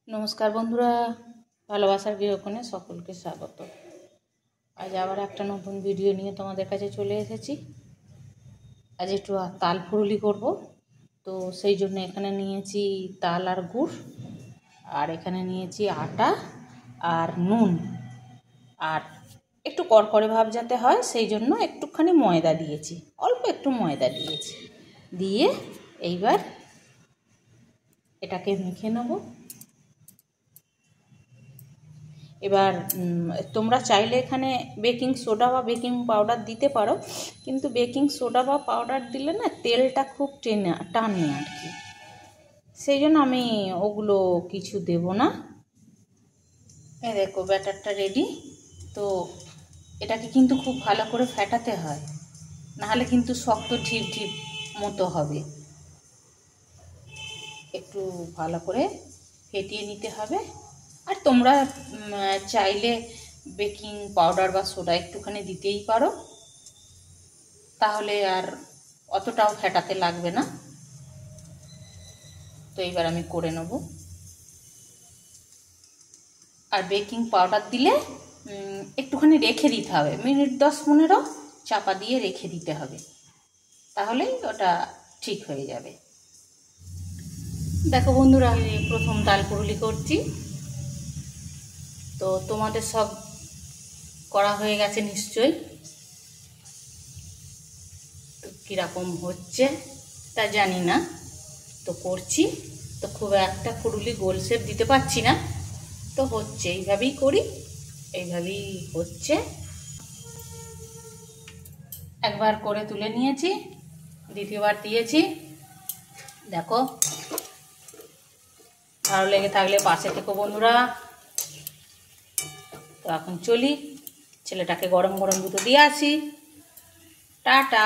নমস্কার বন্ধুরা, ভালোবাসার গৃহকোণে সকলকে স্বাগত। আজ আবার একটা নতুন ভিডিও নিয়ে তোমাদের কাছে চলে এসেছি। আজ একটু তাল ফুরুলি করব, তো সেই জন্য এখানে নিয়েছি তাল আর গুড়, আর এখানে নিয়েছি আটা আর নুন, আর একটু কড়কড়ে ভাব যাতে হয় সেই জন্য একটুখানি ময়দা দিয়েছি, অল্প একটু ময়দা দিয়েছি। দিয়ে এইবার এটাকে মেখে নেব। এবার তোমরা চাইলে এখানে বেকিং সোডা বা বেকিং পাউডার দিতে পারো, কিন্তু বেকিং সোডা বা পাউডার দিলে না তেলটা খুব টানে আর কি, সেই জন্য আমি ওগুলো কিছু দেব না। এই দেখো ব্যাটারটা রেডি। তো এটাকে কিন্তু খুব ভালো করে ফেটাতে হয়, নাহলে কিন্তু শক্ত ঢিপ ঢিপ মতো হবে। একটু ভালো করে ফেটিয়ে নিতে হবে। আর তোমরা চাইলে বেকিং পাউডার বা সোডা একটুখানি দিতেই পারো, তাহলে আর অতটাও ফেটাতে লাগবে না। তো এইবার আমি করে নেব। আর বেকিং পাউডার দিলে একটুখানি রেখে দিতে হবে, মিনিট 10-15 চাপা দিয়ে রেখে দিতে হবে, তাহলেই ওটা ঠিক হয়ে যাবে। দেখো বন্ধুরা, আমি প্রথম তাল পুরুলি করছি। তো তোমাদের সব করা হয়ে গেছে নিশ্চয়ই। তো কীরকম হচ্ছে তা জানি না, তো করছি। তো খুব একটা পুরুলি গোল শেপ দিতে পারছি না, তো হচ্ছে, এইভাবেই করি, এইভাবেই হচ্ছে। একবার করে তুলে নিয়েছি, দ্বিতীয়বার দিয়েছি। দেখো, ভালো লেগে থাকলে পাশে থেকো বন্ধুরা। তো এখন চলি, ছেলেটাকে গরম গরম দুটো দিয়ে আসি। টাটা।